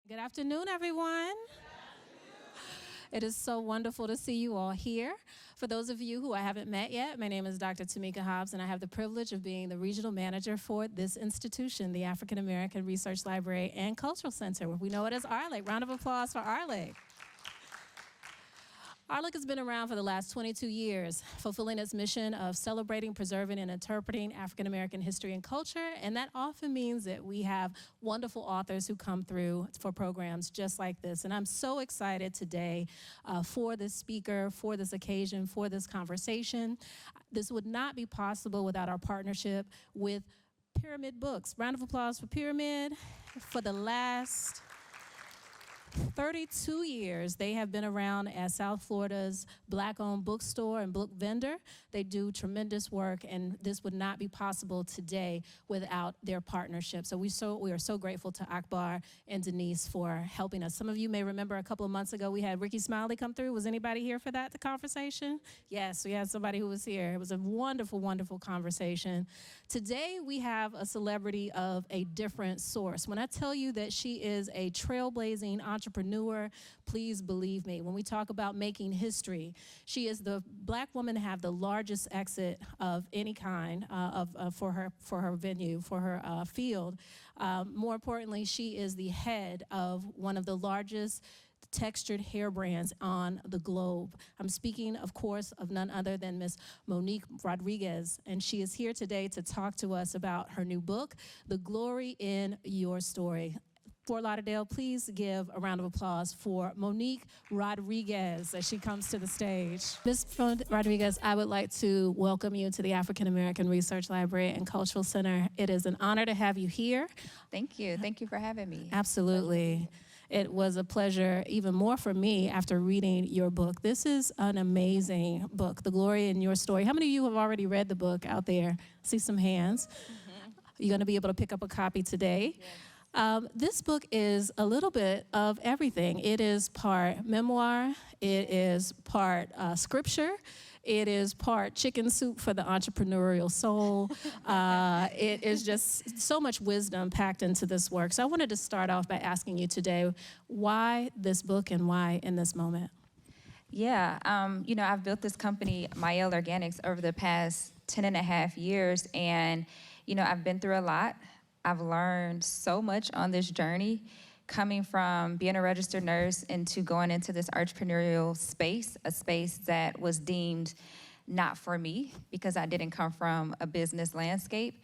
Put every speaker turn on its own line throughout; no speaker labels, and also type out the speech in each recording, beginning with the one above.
Good afternoon, everyone. It is so wonderful to see you all here. For those of you who I haven't met yet, my name is Dr. Tamika Hobbs, and I have the privilege of being the regional manager for this institution, the African American Research Library and Cultural Center. We know it as AARLCC. Round of applause for AARLCC. AARLCC has been around for the last 22 years, fulfilling its mission of celebrating, preserving, and interpreting African American history and culture. And that often means that we have wonderful authors who come through for programs just like this. And I'm so excited today for this speaker, for this occasion, for this conversation. This would not be possible without our partnership with Pyramid Books. Round of applause for Pyramid. For the last 32 years, they have been around as South Florida's Black-owned bookstore and book vendor. They do tremendous work, and this would not be possible today without their partnership. So we are so grateful to Akbar and Denise for helping us. Some of you may remember a couple of months ago we had Ricky Smiley come through. Was anybody here for that, the conversation? Yes, we had somebody who was here. It was a wonderful, wonderful conversation. Today we have a celebrity of a different source. When I tell you that she is a trailblazing entrepreneur, please believe me. When we talk about making history, she is the Black woman to have the largest exit of any kind for her venue, for her field. More importantly, she is the head of one of the largest textured hair brands on the globe. I'm speaking, of course, of none other than Miss Monique Rodriguez, and she is here today to talk to us about her new book, The Glory in Your Story. Fort Lauderdale, please give a round of applause for Monique Rodriguez as she comes to the stage. Ms. Rodriguez, I would like to welcome you to the African American Research Library and Cultural Center. It is an honor to have you here.
Thank you. Thank you for having me.
Absolutely. It was a pleasure, even more for me, after reading your book. This is an amazing book, The Glory in Your Story. How many of you have already read the book out there? I see some hands. You're going to be able to pick up a copy today.
Yes.
This book is a little bit of everything. It is part memoir, it is part scripture, it is part chicken soup for the entrepreneurial soul. It is just so much wisdom packed into this work. So I wanted to start off by asking you today, why this book and why in this moment?
Yeah, I've built this company, Mielle Organics, over the past 10 and a half years, and, I've been through a lot. I've learned so much on this journey, coming from being a registered nurse into going into this entrepreneurial space, a space that was deemed not for me because I didn't come from a business landscape.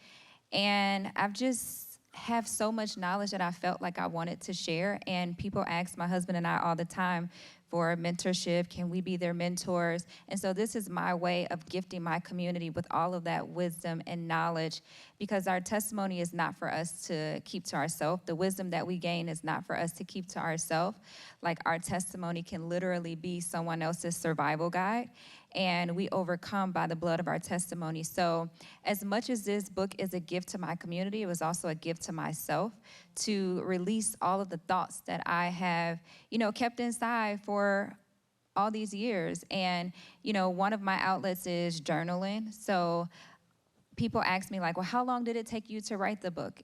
And I've just have so much knowledge that I felt like I wanted to share. And people ask my husband and I all the time for mentorship. Can we be their mentors? And so this is my way of gifting my community with all of that wisdom and knowledge, because our testimony is not for us to keep to ourselves. The wisdom that we gain is not for us to keep to ourselves. Like, our testimony can literally be someone else's survival guide, and we overcome by the blood of our testimony. So as much as this book is a gift to my community, it was also a gift to myself to release all of the thoughts that I have, kept inside for all these years. And, one of my outlets is journaling. So people ask me, like, well, how long did it take you to write the book?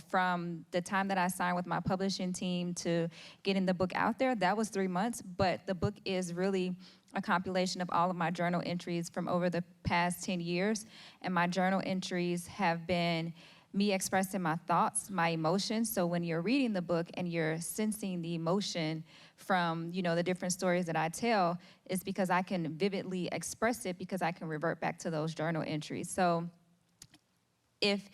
From the time that I signed with my publishing team to getting the book out there, that was 3 months. But the book is really a compilation of all of my journal entries from over the past 10 years. And my journal entries have been me expressing my thoughts, my emotions. So when you're reading the book and you're sensing the emotion from, the different stories that I tell, it's because I can vividly express it, because I can revert back to those journal entries. So if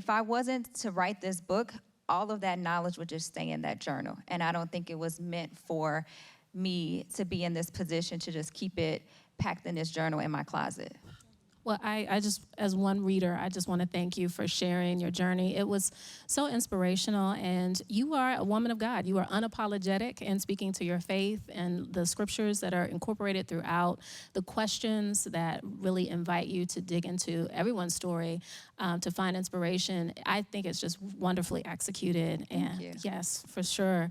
I wasn't to write this book, all of that knowledge would just stay in that journal. And I don't think it was meant for me to be in this position to just keep it packed in this journal in my closet.
Well, I just, as one reader, I just want to thank you for sharing your journey. It was so inspirational, and you are a woman of God. You are unapologetic in speaking to your faith and the scriptures that are incorporated throughout, the questions that really invite you to dig into everyone's story, to find inspiration. I think it's just wonderfully executed.
Thank you.
Yes, for sure.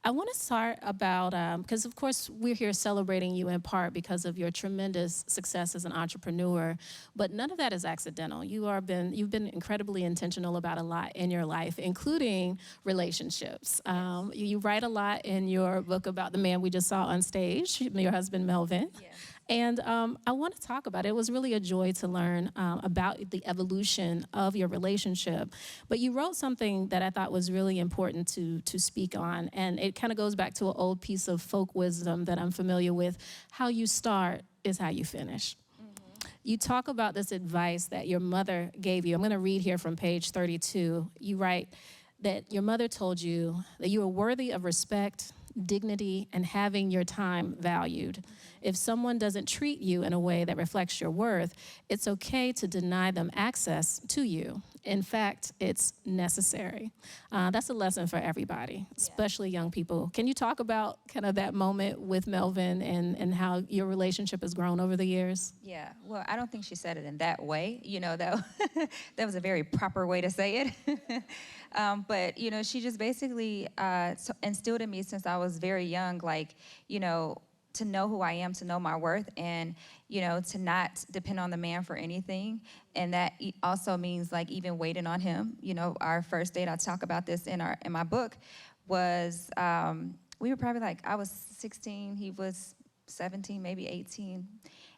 I want to start about, because of course we're here celebrating you in part because of your tremendous success as an entrepreneur. But none of that is accidental. You've been incredibly intentional about a lot in your life, including relationships. You write a lot in your book about the man we just saw on stage, your husband, Melvin.
Yes.
And I want to talk about it. It was really a joy to learn about the evolution of your relationship. But you wrote something that I thought was really important to speak on. And it kind of goes back to an old piece of folk wisdom that I'm familiar with. How you start is how you finish. You talk about this advice that your mother gave you. I'm going to read here from page 32. You write that your mother told you that you are worthy of respect, dignity, and having your time valued. If someone doesn't treat you in a way that reflects your worth, it's okay to deny them access to you. In fact, it's necessary. That's a lesson for everybody, especially young people. Can you talk about kind of that moment with Melvin and how your relationship has grown over the years?
Yeah, well, I don't think she said it in that way. That that was a very proper way to say it. But, she just basically instilled in me since I was very young, to know who I am, to know my worth, and, to not depend on the man for anything. And that also means, even waiting on him. Our first date, I talk about this in my book, was we were probably I was 16, he was 17, maybe 18.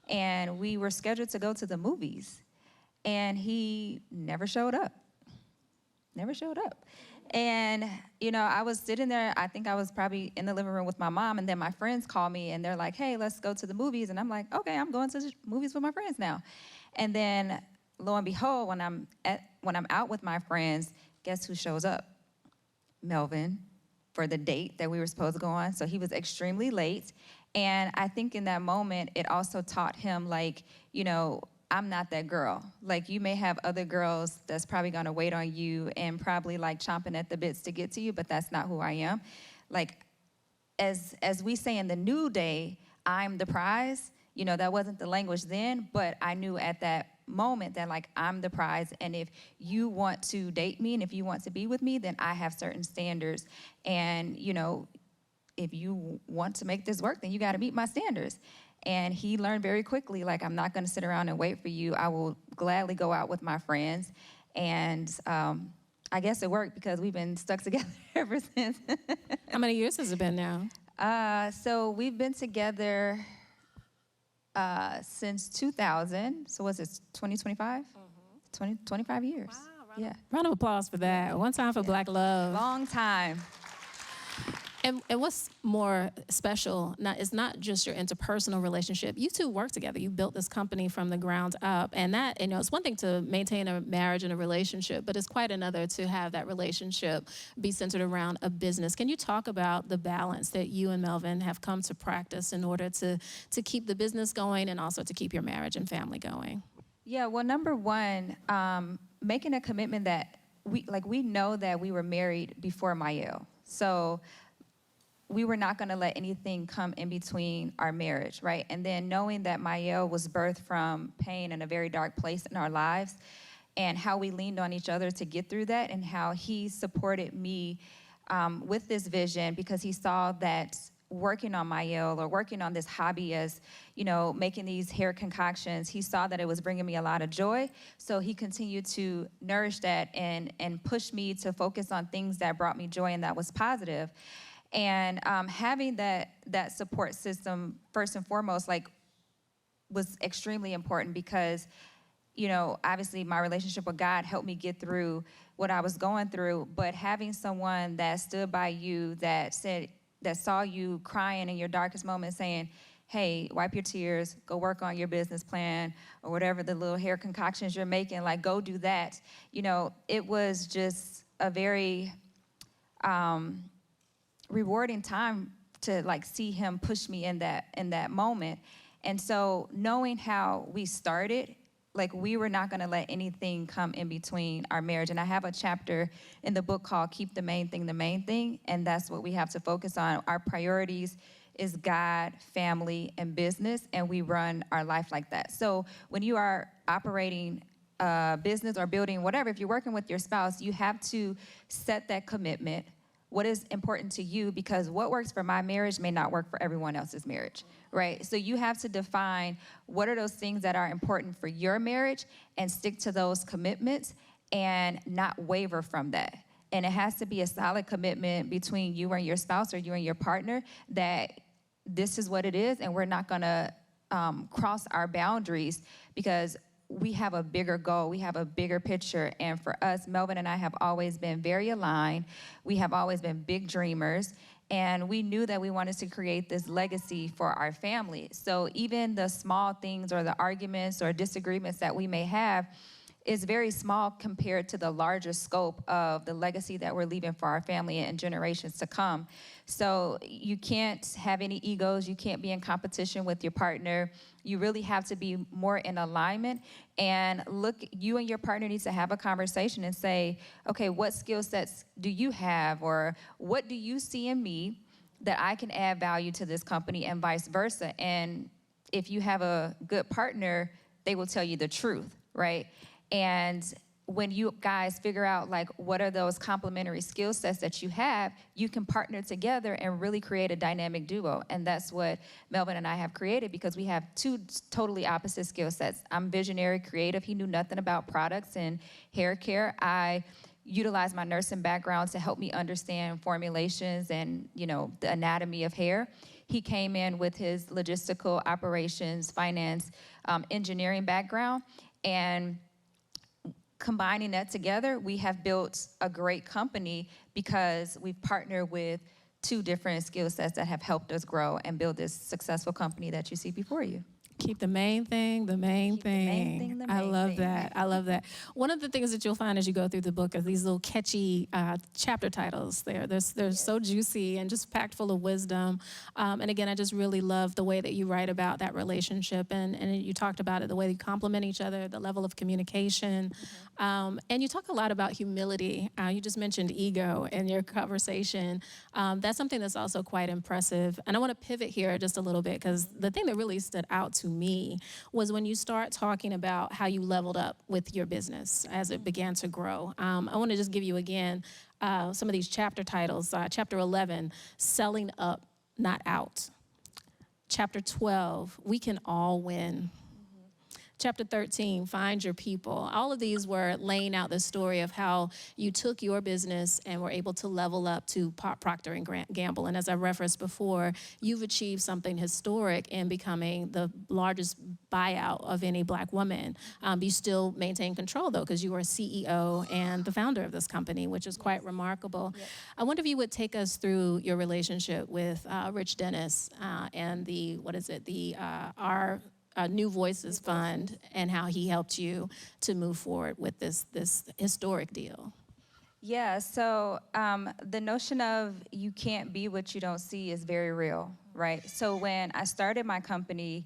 And we were scheduled to go to the movies. And he never showed up. Never showed up. And, I was sitting there, I think I was probably in the living room with my mom, and then my friends call me, and they're like, hey, let's go to the movies. And I'm like, okay, I'm going to the movies with my friends now. And then, lo and behold, when I'm out with my friends, guess who shows up? Melvin, for the date that we were supposed to go on. So he was extremely late. And I think in that moment, it also taught him, I'm not that girl. You may have other girls that's probably gonna wait on you and probably chomping at the bits to get to you, but that's not who I am. As we say in the new day, I'm the prize. That wasn't the language then, but I knew at that moment that I'm the prize, and if you want to date me and if you want to be with me, then I have certain standards. And if you want to make this work, then you gotta meet my standards. And he learned very quickly, I'm not going to sit around and wait for you. I will gladly go out with my friends. And I guess it worked because we've been stuck together ever since.
How many years has it been now?
So we've been together since 2000. So what's it, 2025? 25 years. Wow,
round of applause for that. One time for Black love.
Long time.
And what's more special, it's not just your interpersonal relationship. You two work together. You built this company from the ground up. And that, it's one thing to maintain a marriage and a relationship, but it's quite another to have that relationship be centered around a business. Can you talk about the balance that you and Melvin have come to practice in order to keep the business going and also to keep your marriage and family going?
Yeah, well, number one, making a commitment that we know that we were married before Mielle. So we were not going to let anything come in between our marriage, right? And then knowing that Mielle was birthed from pain in a very dark place in our lives, and how we leaned on each other to get through that, and how he supported me with this vision, because he saw that working on Mielle, or working on this hobby as, making these hair concoctions, he saw that it was bringing me a lot of joy. So he continued to nourish that and push me to focus on things that brought me joy and that was positive. And having that support system, first and foremost, was extremely important, because, obviously my relationship with God helped me get through what I was going through, but having someone that stood by you, that saw you crying in your darkest moment, saying, hey, wipe your tears, go work on your business plan, or whatever the little hair concoctions you're making, go do that. It was just a very rewarding time to see him push me in that moment. And so knowing how we started, we were not going to let anything come in between our marriage. And I have a chapter in the book called Keep the Main Thing, and that's what we have to focus on. Our priorities is God, family, and business, and we run our life like that. So when you are operating a business or building whatever, if you're working with your spouse, you have to set that commitment, what is important to you, because what works for my marriage may not work for everyone else's marriage, right? So you have to define what are those things that are important for your marriage and stick to those commitments and not waver from that. And it has to be a solid commitment between you and your spouse or you and your partner that this is what it is, and we're not gonna cross our boundaries, because we have a bigger goal, we have a bigger picture. And for us, Melvin and I have always been very aligned. We have always been big dreamers. And we knew that we wanted to create this legacy for our family. So even the small things or the arguments or disagreements that we may have is very small compared to the larger scope of the legacy that we're leaving for our family and generations to come. So you can't have any egos. You can't be in competition with your partner. You really have to be more in alignment. And look, you and your partner need to have a conversation and say, okay, what skill sets do you have, or what do you see in me that I can add value to this company, and vice versa. And if you have a good partner, they will tell you the truth, right? And when you guys figure out like what are those complementary skill sets that you have, you can partner together and really create a dynamic duo. And that's what Melvin and I have created, because we have two totally opposite skill sets. I'm visionary, creative. He knew nothing about products and hair care. I utilized my nursing background to help me understand formulations and, you know, the anatomy of hair. He came in with his logistical operations, finance, engineering background, and combining that together, we have built a great company because we've partnered with two different skill sets that have helped us grow and build this successful company that you see before you.
Keep the main thing the main thing. I love that. I love that. One of the things that you'll find as you go through the book are these little catchy chapter titles. They're so juicy and just packed full of wisdom. And again, I just really love the way that you write about that relationship. And you talked about it, the way you complement each other, the level of communication. And you talk a lot about humility. You just mentioned ego in your conversation. That's something that's also quite impressive. And I want to pivot here just a little bit, because the thing that really stood out to me was when you start talking about how you leveled up with your business as it began to grow. I want to just give you again some of these chapter titles. Chapter 11, Selling Up, Not Out. Chapter 12, We Can All Win. Chapter 13, Find Your People. All of these were laying out the story of how you took your business and were able to level up to Procter & Gamble. And as I referenced before, you've achieved something historic in becoming the largest buyout of any Black woman. You still maintain control, though, because you are CEO and the founder of this company, which is quite remarkable. Yep. I wonder if you would take us through your relationship with Rich Dennis and the New Voices Fund, and how he helped you to move forward with this historic deal.
Yeah, so the notion of you can't be what you don't see is very real, right? So when I started my company,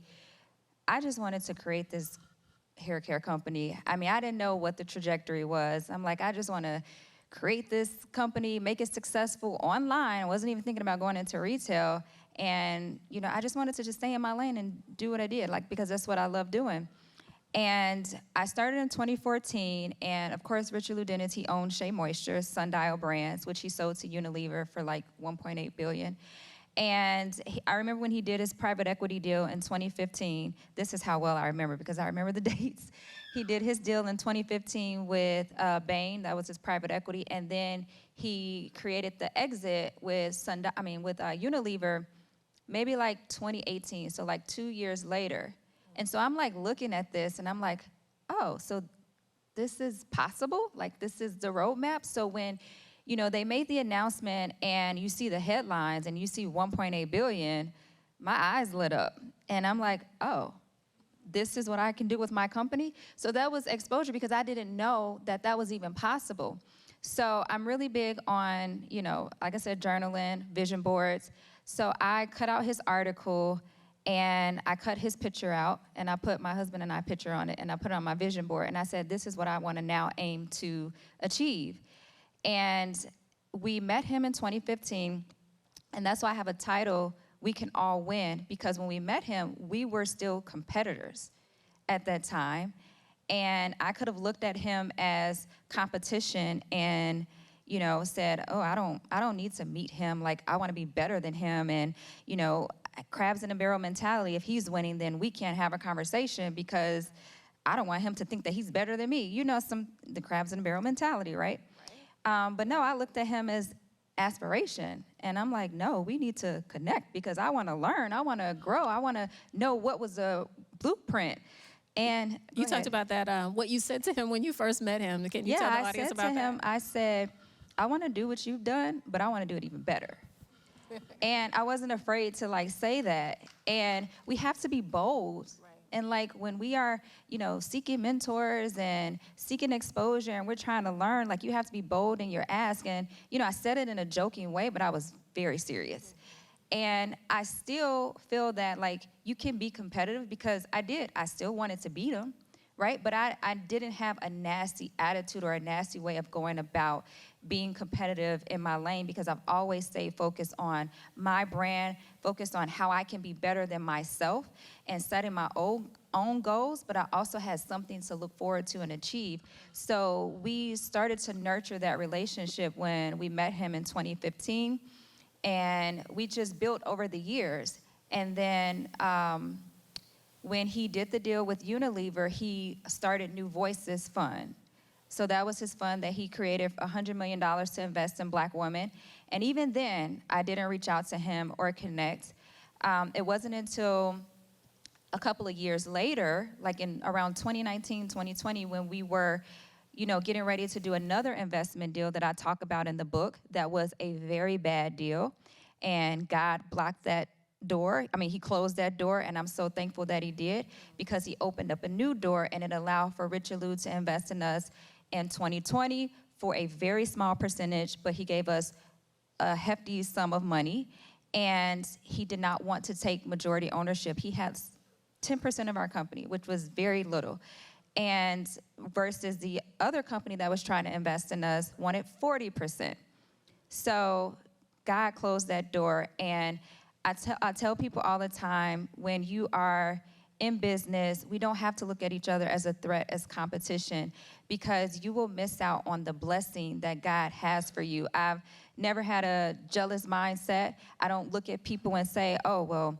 I just wanted to create this hair care company. I mean, I didn't know what the trajectory was. I'm like, I just want to create this company, make it successful online. I wasn't even thinking about going into retail. And, you know, I just wanted to just stay in my lane and do what I did, like, because that's what I love doing. And I started in 2014, and of course, Richard Dennis, he owned Shea Moisture, Sundial Brands, which he sold to Unilever for like $1.8 billion. And I remember when he did his private equity deal in 2015, this is how well I remember, because I remember the dates. He did his deal in 2015 with Bain, that was his private equity, and then he created the exit with Unilever, maybe like 2018, so like 2 years later. And so I'm like looking at this and I'm like, oh, so this is possible? Like, this is the roadmap? So when, you know, they made the announcement and you see the headlines and you see 1.8 billion, my eyes lit up. And I'm like, oh, this is what I can do with my company? So that was exposure, because I didn't know that that was even possible. So I'm really big on, you know, like I said, journaling, vision boards. So I cut out his article and I cut his picture out and I put my husband and I picture on it and I put it on my vision board and I said, this is what I want to now aim to achieve. And we met him in 2015, and that's why I have a title, We Can All Win, because when we met him, we were still competitors at that time. And I could have looked at him as competition and, said, oh, I don't need to meet him. Like, I want to be better than him. And, crabs in a barrel mentality. If he's winning, then we can't have a conversation because I don't want him to think that he's better than me. The crabs in a barrel mentality, right? But no, I looked at him as aspiration. And I'm like, no, we need to connect because I want to learn. I want to grow. I want to know what was the blueprint. And
you talked about that, what you said to him when you first met him. Can you tell the audience about that?
Yeah, I said to him, I said, I want to do what you've done, but I want to do it even better. And I wasn't afraid to like say that. And we have to be bold. Right. And like when we are, seeking mentors and seeking exposure and we're trying to learn, like you have to be bold in your ask. And, I said it in a joking way, but I was very serious. And I still feel that like you can be competitive because I still wanted to beat him, right? But I didn't have a nasty attitude or a nasty way of going about being competitive in my lane because I've always stayed focused on my brand, focused on how I can be better than myself and setting my own goals, but I also had something to look forward to and achieve. So we started to nurture that relationship when we met him in 2015. And we just built over the years. And then when he did the deal with Unilever, he started New Voices Fund. So that was his fund that he created, $100 million to invest in Black women. And even then, I didn't reach out to him or connect. It wasn't until a couple of years later, like in around 2019, 2020, when we were getting ready to do another investment deal that I talk about in the book that was a very bad deal. And God blocked that door. He closed that door, and I'm so thankful that he did because he opened up a new door, and it allowed for Richard Liu to invest in us in 2020 for a very small percentage, but he gave us a hefty sum of money, and he did not want to take majority ownership. He had 10% of our company, which was very little. And versus the other company that was trying to invest in us wanted 40%. So God closed that door. And I tell people all the time, when you are in business, we don't have to look at each other as a threat, as competition, because you will miss out on the blessing that God has for you. I've never had a jealous mindset. I don't look at people and say, oh, well,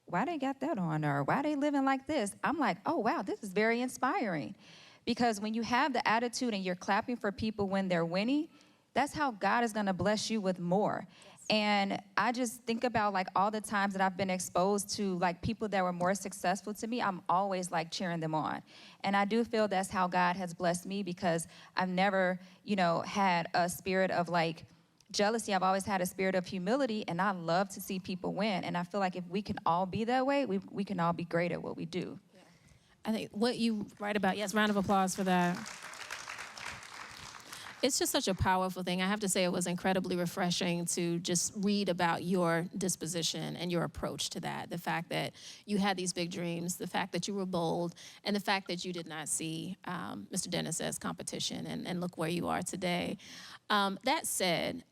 why they got that on, or why they living like this? I'm like, oh, wow, this is very inspiring. Because when you have the attitude and you're clapping for people when they're winning, that's how God is gonna bless you with more. Yes. And I just think about like all the times that I've been exposed to like people that were more successful to me, I'm always like cheering them on. And I do feel that's how God has blessed me because I've never, had a spirit of like, jealousy. I've always had a spirit of humility, and I love to see people win. And I feel like if we can all be that way, we can all be great at what we do.
Yeah. I think what you write about, yes, round of applause for that. It's just such a powerful thing. I have to say it was incredibly refreshing to just read about your disposition and your approach to that. The fact that you had these big dreams, the fact that you were bold, and the fact that you did not see Mr. Dennis as competition, and look where you are today. That said,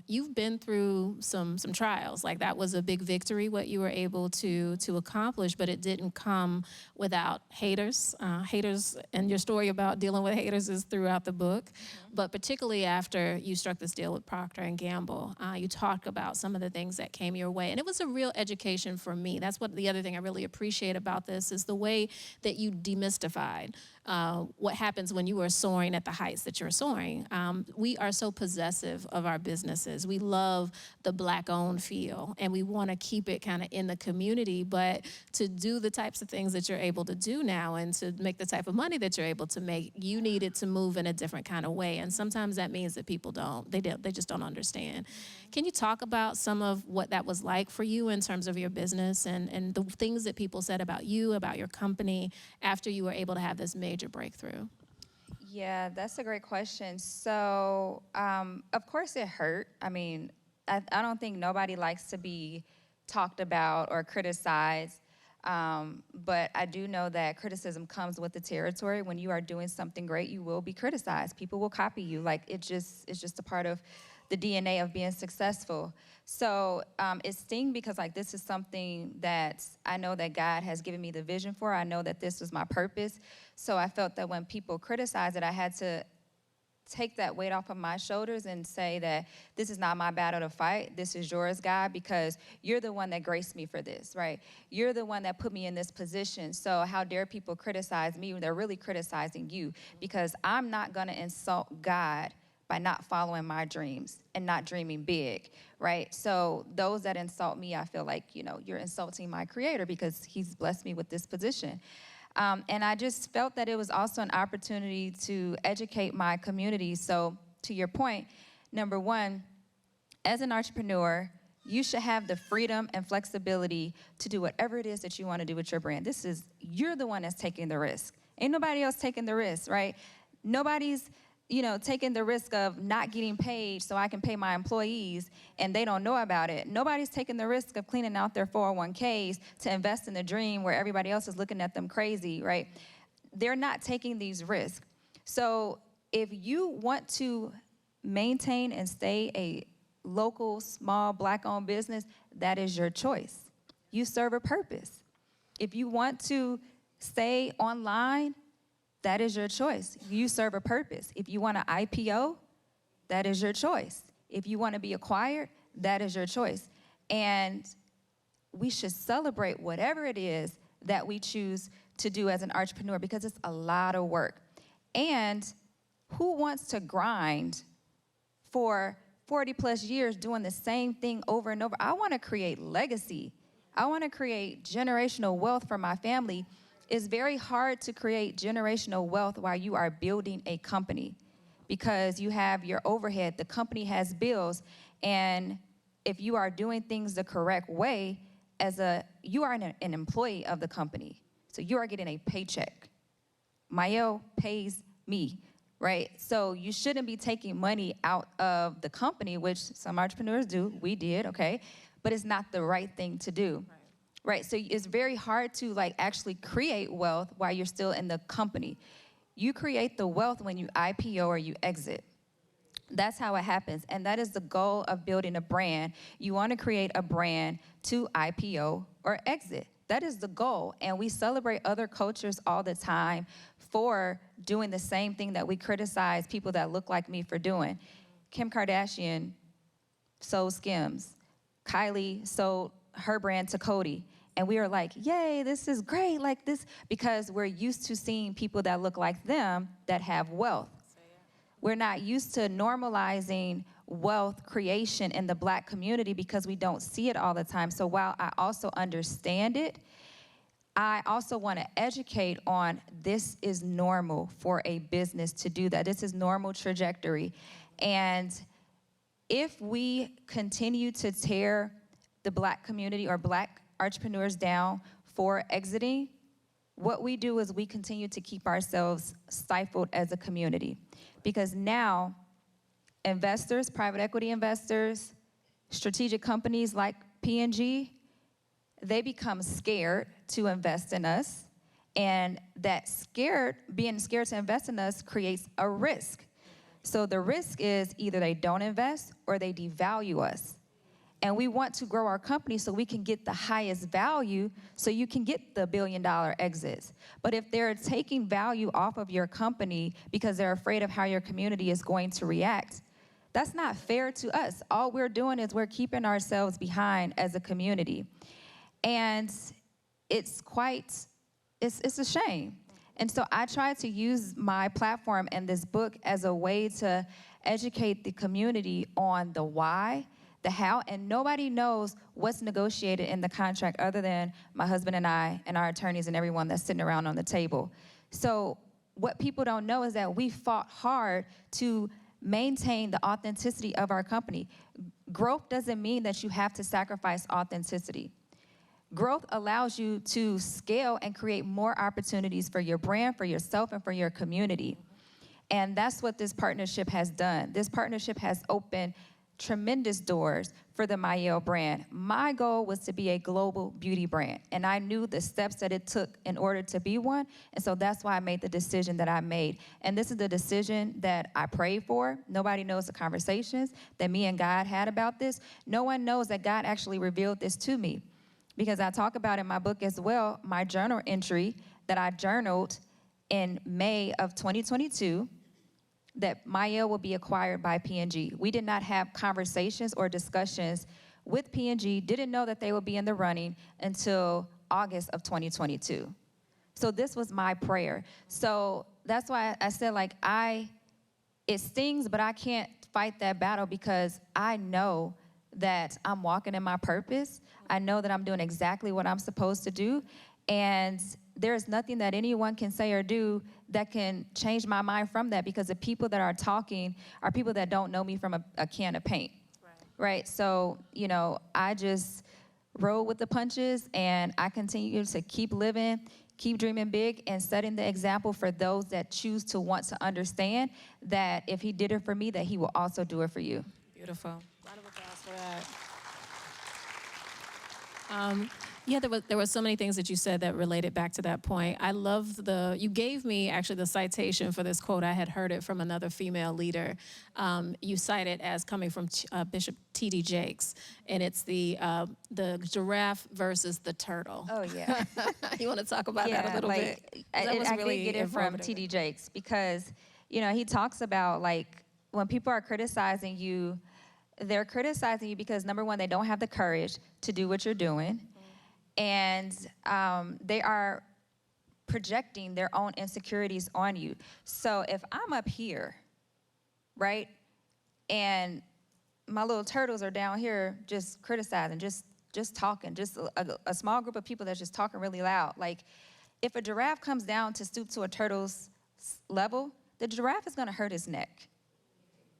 you've been through some trials. Like that was a big victory, what you were able to accomplish, but it didn't come without haters. Haters, and your story about dealing with haters is throughout the book. Mm-hmm. But particularly after you struck this deal with Procter & Gamble, you talk about some of the things that came your way. And it was a real education for me. That's what the other thing I really appreciate about this is the way that you demystified what happens when you are soaring at the heights that you're soaring. We are so possessive of our businesses. We love the Black-owned feel, and we want to keep it kind of in the community, but to do the types of things that you're able to do now and to make the type of money that you're able to make, you need it to move in a different kind of way. And sometimes that means that people they just don't understand. Can you talk about some of what that was like for you in terms of your business and the things that people said about you, about your company, after you were able to have this major breakthrough?
Yeah, that's a great question. So, of course it hurt. I don't think nobody likes to be talked about or criticized, but I do know that criticism comes with the territory. When you are doing something great, you will be criticized. People will copy you. Like it's just a part of the DNA of being successful. So it stings because like this is something that I know that God has given me the vision for. I know that this was my purpose. So I felt that when people criticize it, I had to take that weight off of my shoulders and say that this is not my battle to fight, this is yours, God, because you're the one that graced me for this, right? You're the one that put me in this position. So how dare people criticize me when they're really criticizing you? Because I'm not gonna insult God by not following my dreams and not dreaming big, right? So those that insult me, I feel like, you're insulting my Creator because He's blessed me with this position. And I just felt that it was also an opportunity to educate my community. So to your point, number one, as an entrepreneur, you should have the freedom and flexibility to do whatever it is that you want to do with your brand. You're the one that's taking the risk. Ain't nobody else taking the risk, right? Nobody's taking the risk of not getting paid so I can pay my employees and they don't know about it. Nobody's taking the risk of cleaning out their 401ks to invest in the dream where everybody else is looking at them crazy, right? They're not taking these risks. So if you want to maintain and stay a local, small, Black-owned business, that is your choice. You serve a purpose. If you want to stay online, that is your choice. You serve a purpose. If you want to IPO, that is your choice. If you want to be acquired, that is your choice. And we should celebrate whatever it is that we choose to do as an entrepreneur because it's a lot of work. And who wants to grind for 40 plus years doing the same thing over and over? I want to create legacy. I want to create generational wealth for my family. It's very hard to create generational wealth while you are building a company because you have your overhead, the company has bills, and if you are doing things the correct way, you are an employee of the company, so you are getting a paycheck. Mielle pays me, right? So you shouldn't be taking money out of the company, which some entrepreneurs do, we did, okay? But it's not the right thing to do. Right, so it's very hard to actually create wealth while you're still in the company. You create the wealth when you IPO or you exit. That's how it happens, and that is the goal of building a brand. You want to create a brand to IPO or exit. That is the goal, and we celebrate other cultures all the time for doing the same thing that we criticize people that look like me for doing. Kim Kardashian sold Skims. Kylie sold her brand to Cody. And we are like, yay, this is great, because we're used to seeing people that look like them that have wealth. We're not used to normalizing wealth creation in the Black community because we don't see it all the time. So while I also understand it, I also want to educate on this is normal for a business to do that. This is normal trajectory. And if we continue to tear the Black community or Black entrepreneurs down for exiting, what we do is we continue to keep ourselves stifled as a community. Because now, investors, private equity investors, strategic companies like P&G, they become scared to invest in us. And being scared to invest in us creates a risk. So the risk is either they don't invest or they devalue us. And we want to grow our company so we can get the highest value so you can get the billion-dollar exits. But if they're taking value off of your company because they're afraid of how your community is going to react, that's not fair to us. All we're doing is we're keeping ourselves behind as a community. And it's a shame. And so I try to use my platform and this book as a way to educate the community on the why, the how, and nobody knows what's negotiated in the contract other than my husband and I and our attorneys and everyone that's sitting around on the table. So what people don't know is that we fought hard to maintain the authenticity of our company. Growth doesn't mean that you have to sacrifice authenticity. Growth allows you to scale and create more opportunities for your brand, for yourself, and for your community. And that's what this partnership has done. This partnership has opened tremendous doors for the Mielle brand. My goal was to be a global beauty brand, and I knew the steps that it took in order to be one, and so that's why I made the decision that I made. And this is the decision that I prayed for. Nobody knows the conversations that me and God had about this. No one knows that God actually revealed this to me, because I talk about in my book as well, my journal entry that I journaled in May of 2022. that Mielle will be acquired by P&G. We did not have conversations or discussions with P&G, didn't know that they would be in the running until August of 2022. So this was my prayer. So that's why I said, like, it stings, but I can't fight that battle because I know that I'm walking in my purpose. I know that I'm doing exactly what I'm supposed to do. And there's nothing that anyone can say or do that can change my mind from that, because the people that are talking are people that don't know me from a can of paint. Right? So, you know, I just roll with the punches, and I continue to keep living, keep dreaming big, and setting the example for those that choose to want to understand that if he did it for me, that he will also do it for you.
Beautiful. Round of applause for that. Yeah, there were so many things that you said that related back to that point. I love you gave me actually the citation for this quote. I had heard it from another female leader. You cite it as coming from Bishop T.D. Jakes, and it's the giraffe versus the turtle.
Oh, yeah.
You want to talk about that a little bit?
I did get it from T.D. Jakes because, you know, he talks about, like, when people are criticizing you, they're criticizing you because, number one, they don't have the courage to do what you're doing. And they are projecting their own insecurities on you. So if I'm up here, right, and my little turtles are down here just criticizing, just talking, just a small group of people that's just talking really loud. Like, if a giraffe comes down to stoop to a turtle's level, the giraffe is going to hurt his neck,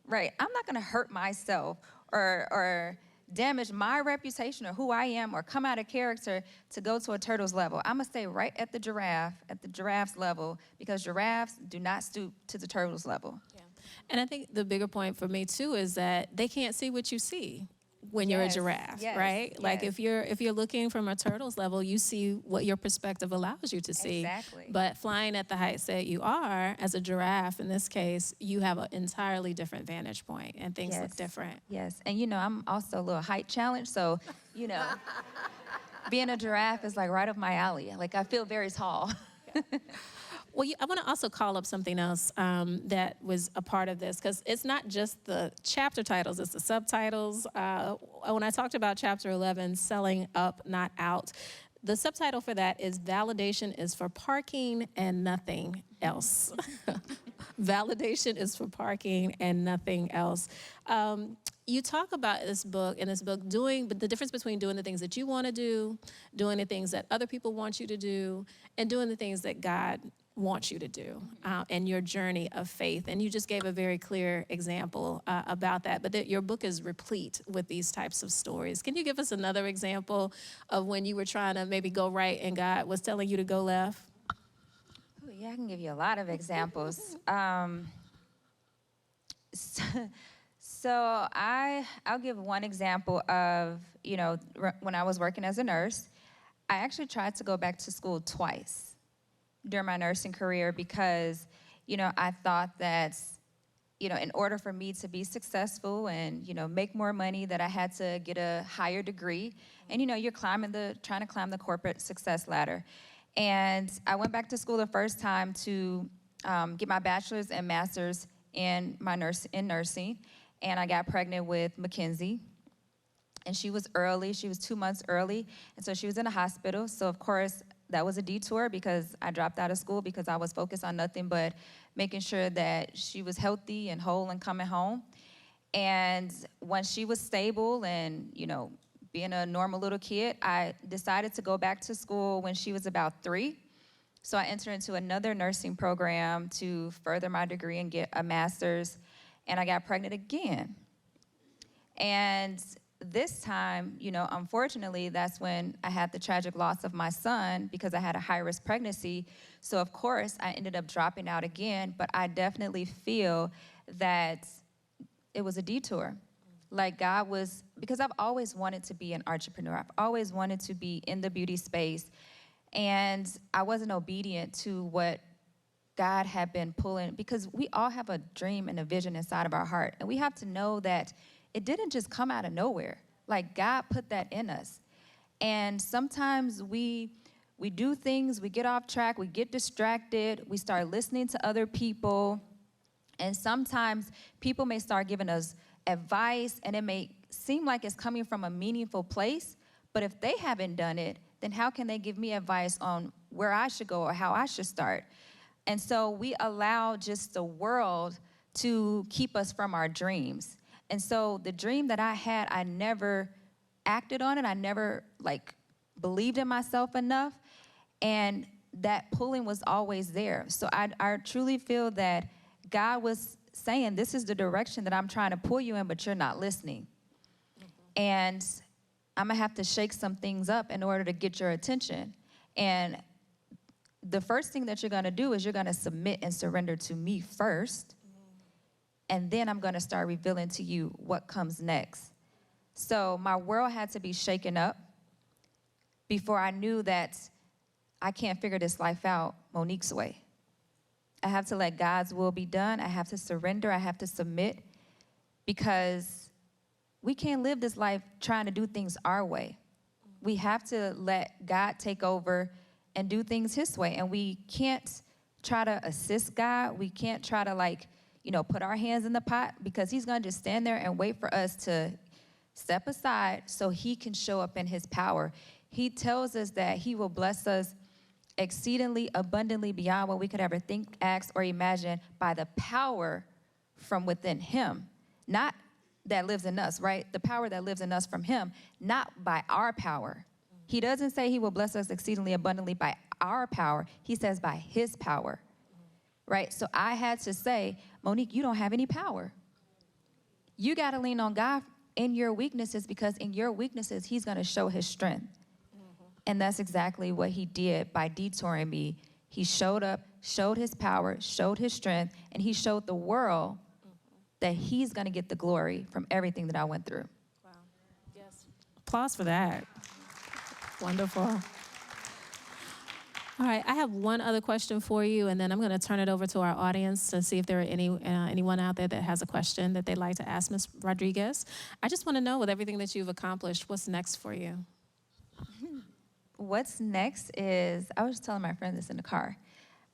right? I'm not going to hurt myself or damage my reputation or who I am or come out of character to go to a turtle's level. I'm going to stay right at the giraffe's level, because giraffes do not stoop to the turtle's level. Yeah.
And I think the bigger point for me too is that they can't see what you see when you're a giraffe, right?
Yes.
Like if you're looking from a turtle's level, you see what your perspective allows you to see.
Exactly.
But flying at the heights that you are, as a giraffe in this case, you have an entirely different vantage point, and things look different.
Yes, and you know, I'm also a little height challenged, so, you know, being a giraffe is like right up my alley. Like, I feel very tall.
Well, I want to also call up something else that was a part of this, because it's not just the chapter titles, it's the subtitles. When I talked about chapter 11, selling up, not out, the subtitle for that is Validation is for Parking and Nothing Else. Validation is for parking and nothing else. You talk about in this book, doing the difference between doing the things that you want to do, doing the things that other people want you to do, and doing the things that God wants you to do, and your journey of faith. And you just gave a very clear example about that. But your book is replete with these types of stories. Can you give us another example of when you were trying to maybe go right and God was telling you to go left?
Ooh, yeah, I can give you a lot of examples. So I'll give one example of, you know, when I was working as a nurse, I actually tried to go back to school twice during my nursing career because, you know, I thought that, you know, in order for me to be successful and, you know, make more money, that I had to get a higher degree. And, you know, you're trying to climb the corporate success ladder. And I went back to school the first time to get my bachelor's and master's in nursing. And I got pregnant with Mackenzie. And she was 2 months early. And so she was in a hospital. So, of course, that was a detour because I dropped out of school because I was focused on nothing but making sure that she was healthy and whole and coming home. And when she was stable and, you know, being a normal little kid, I decided to go back to school when she was about 3. So I entered into another nursing program to further my degree and get a master's, and I got pregnant again. And this time, you know, unfortunately, that's when I had the tragic loss of my son because I had a high-risk pregnancy. So, of course, I ended up dropping out again, but I definitely feel that it was a detour. Like God was, because I've always wanted to be an entrepreneur. I've always wanted to be in the beauty space, and I wasn't obedient to what God had been pulling, because we all have a dream and a vision inside of our heart, and we have to know that it didn't just come out of nowhere. Like, God put that in us. And sometimes we do things, we get off track, we get distracted, we start listening to other people, And sometimes people may start giving us advice, and it may seem like it's coming from a meaningful place, but if they haven't done it, then how can they give me advice on where I should go or how I should start? And so we allow just the world to keep us from our dreams. And so the dream that I had, I never acted on it. I never believed in myself enough. And that pulling was always there. So I truly feel that God was saying, this is the direction that I'm trying to pull you in, but you're not listening. And I'm gonna have to shake some things up in order to get your attention. And the first thing that you're gonna do is you're gonna submit and surrender to me first. And then I'm gonna start revealing to you what comes next. So my world had to be shaken up before I knew that I can't figure this life out Monique's way. I have to let God's will be done. I have to surrender. I have to submit, because we can't live this life trying to do things our way. We have to let God take over and do things his way. And we can't try to assist God. We can't try to put our hands in the pot, because he's gonna just stand there and wait for us to step aside so he can show up in his power. He tells us that he will bless us exceedingly abundantly beyond what we could ever think, ask, or imagine by the power from within him. Not that lives in us, right? The power that lives in us from him, not by our power. He doesn't say he will bless us exceedingly abundantly by our power. He says by his power, right? So I had to say, Monique, you don't have any power. You got to lean on God in your weaknesses, because in your weaknesses, he's going to show his strength. And that's exactly what he did by detouring me. He showed up, showed his power, showed his strength, and he showed the world that he's going to get the glory from everything that I went through.
Wow. Yes. Applause for that. Wonderful. All right, I have one other question for you, and then I'm going to turn it over to our audience to see if there are anyone out there that has a question that they'd like to ask Ms. Rodriguez. I just want to know, with everything that you've accomplished, what's next for you?
What's next is, I was just telling my friend this in the car,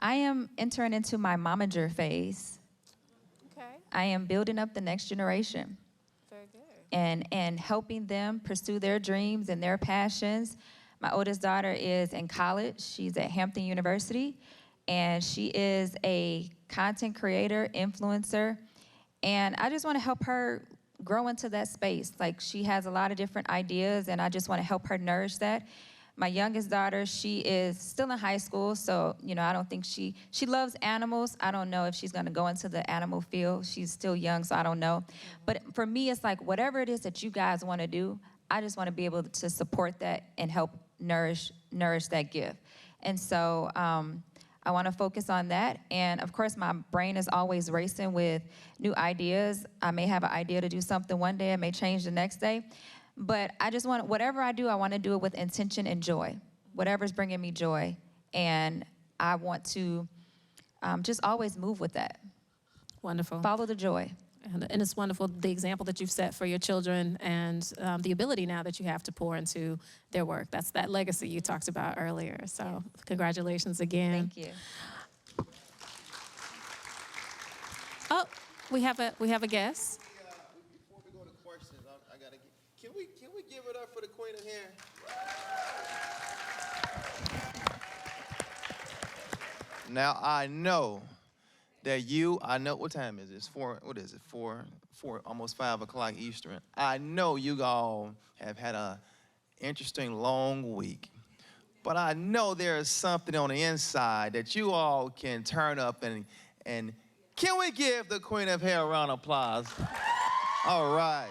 I am entering into my momager phase.
Okay.
I am building up the next generation.
Very good.
And helping them pursue their dreams and their passions. My oldest daughter is in college. She's at Hampton University, and she is a content creator, influencer, and I just want to help her grow into that space. She has a lot of different ideas, and I just want to help her nourish that. My youngest daughter, she is still in high school, so, I don't think she loves animals. I don't know if she's gonna go into the animal field. She's still young, so I don't know. But for me, it's whatever it is that you guys wanna do, I just wanna be able to support that and help nourish that gift. And so I wanna focus on that. And of course, my brain is always racing with new ideas. I may have an idea to do something one day, it may change the next day. But I just want, whatever I do, I want to do it with intention and joy. Whatever's bringing me joy. And I want to just always move with that.
Wonderful.
Follow the joy.
And it's wonderful, the example that you've set for your children, and the ability now that you have to pour into their work. That's that legacy you talked about earlier. So congratulations again.
Thank you.
Oh, we have a guest.
Before we go to questions, I gotta get. Can we give it up for the Queen of Hair? Now I know that I know what time is it? It's 4. What is it? 4, almost 5 o'clock Eastern. I know you all have had a interesting long week, but I know there is something on the inside that you all can turn up and can we give the Queen of Hair a round of applause? All right.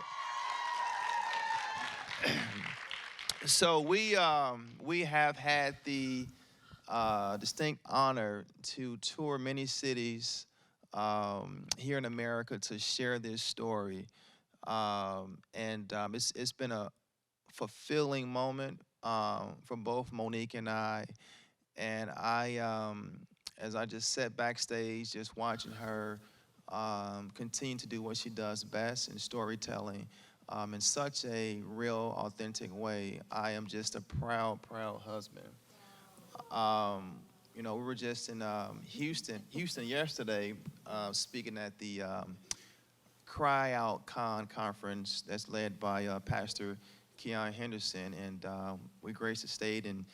So we have had the distinct honor to tour many cities here in America to share this story, it's been a fulfilling moment for both Monique and I. And as I just sat backstage, just watching her continue to do what she does best in storytelling in such a real, authentic way, I am just a proud, proud husband. You know, we were just in Houston yesterday, speaking at the Cry Out conference that's led by Pastor Keon Henderson, and we graced the stage, and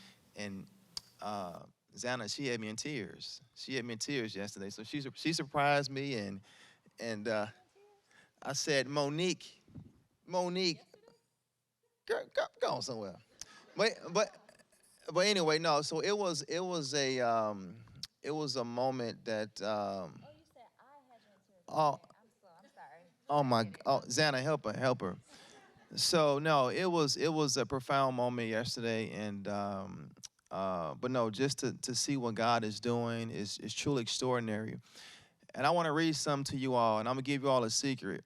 Zana, she had me in tears. She had me in tears yesterday, so she surprised me, and I said, Monique, go on somewhere. But anyway, no. So it was a moment that oh Zana, help her. So no, it was a profound moment yesterday, and but no, just to see what God is doing is truly extraordinary. And I want to read something to you all, and I'm gonna give you all a secret.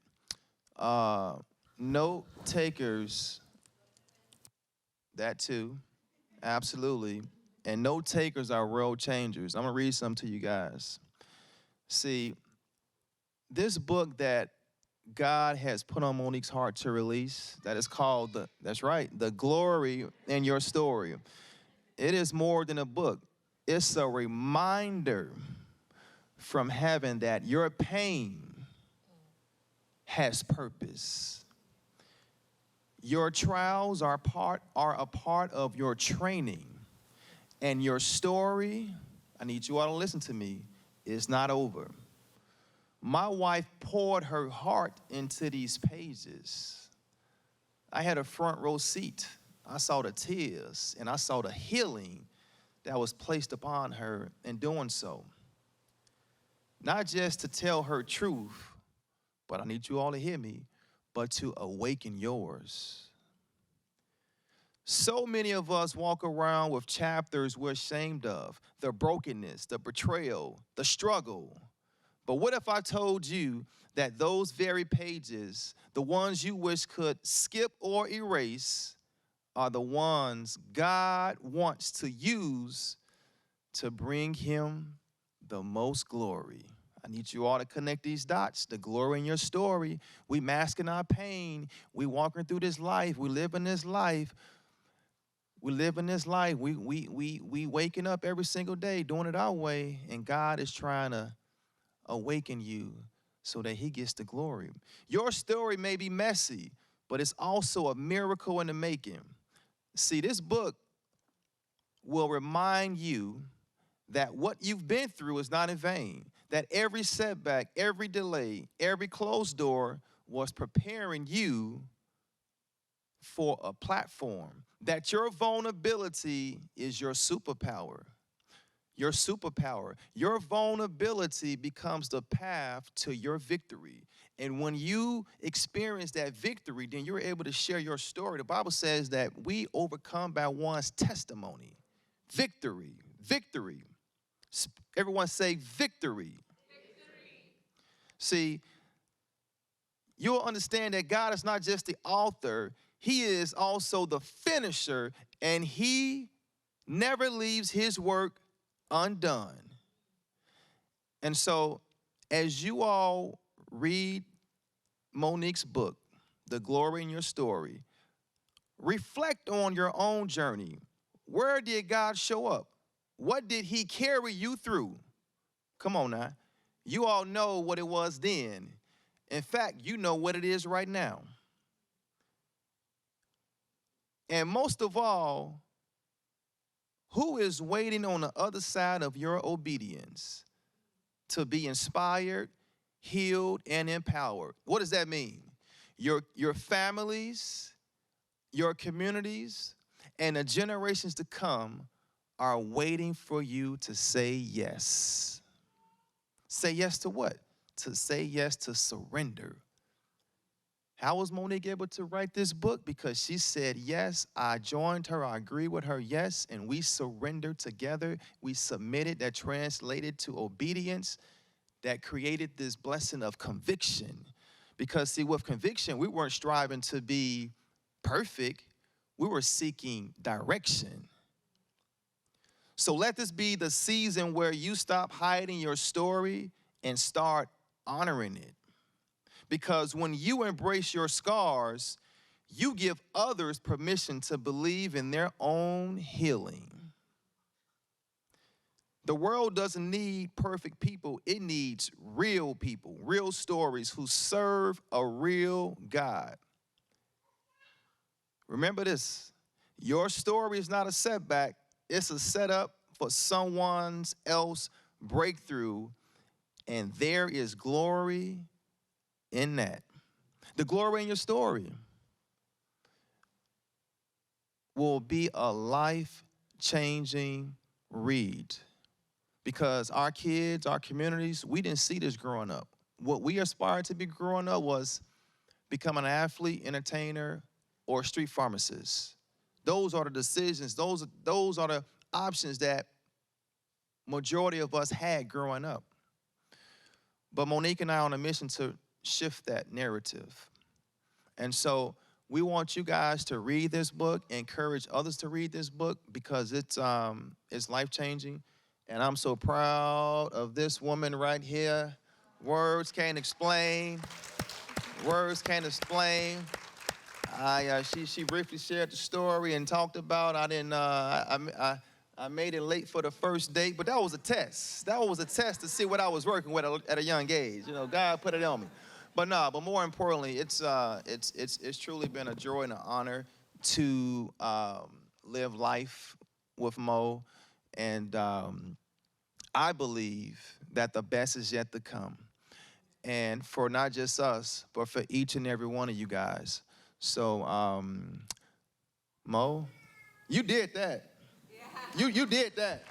Note takers, that too, absolutely. And note takers are world changers. I'm gonna read something to you guys. See, this book that God has put on Monique's heart to release, that is called that's right, The Glory in Your Story. It is more than a book. It's a reminder from heaven that your pain has purpose. Your trials are a part of your training. And your story, I need you all to listen to me, is not over. My wife poured her heart into these pages. I had a front row seat. I saw the tears and I saw the healing that was placed upon her in doing so. Not just to tell her truth, but I need you all to hear me, but to awaken yours. So many of us walk around with chapters we're ashamed of, the brokenness, the betrayal, the struggle. But what if I told you that those very pages, the ones you wish could skip or erase, are the ones God wants to use to bring him the most glory? I need you all to connect these dots. The glory in your story. We masking our pain. We walking through this life. We living this life. We live in this life. We waking up every single day doing it our way, and God is trying to awaken you so that he gets the glory. Your story may be messy, but it's also a miracle in the making. See, this book will remind you that what you've been through is not in vain, that every setback, every delay, every closed door was preparing you for a platform, that your vulnerability is your superpower. Your superpower. Your vulnerability becomes the path to your victory. And when you experience that victory, then you're able to share your story. The Bible says that we overcome by one's testimony. Victory, victory. Everyone say victory. Victory. See, you'll understand that God is not just the author, he is also the finisher, and he never leaves his work undone. And so, as you all read Monique's book, The Glory in Your Story, reflect on your own journey. Where did God show up? What did he carry you through? Come on now. You all know what it was then. In fact, you know what it is right now. And most of all, who is waiting on the other side of your obedience to be inspired, healed, and empowered? What does that mean? Your families, your communities, and the generations to come are waiting for you to say yes. Say yes to what? To say yes to surrender. How was Monique able to write this book? Because she said yes. I joined her. I agree with her. Yes. And we surrendered together. We submitted. That translated to obedience. That created this blessing of conviction. Because see, with conviction, we weren't striving to be perfect. We were seeking direction. So let this be the season where you stop hiding your story and start honoring it. Because when you embrace your scars, you give others permission to believe in their own healing. The world doesn't need perfect people. It needs real people, real stories who serve a real God. Remember this, your story is not a setback. It's a setup for someone else's breakthrough, and there is glory in that. The glory in your story will be a life-changing read. Because our kids, our communities, we didn't see this growing up. What we aspired to be growing up was become an athlete, entertainer, or street pharmacist. Those are the decisions, those are the options that majority of us had growing up. But Monique and I are on a mission to shift that narrative. And so we want you guys to read this book, encourage others to read this book because it's life-changing. And I'm so proud of this woman right here. Words can't explain. Words can't explain. She briefly shared the story and talked about. I made it late for the first date, but that was a test. That was a test to see what I was working with at a young age. You know, God put it on me. But more importantly, it's truly been a joy and an honor to live life with Mo. And I believe that the best is yet to come. And for not just us, but for each and every one of you guys. So, Mo, you did that. Yeah. You did that.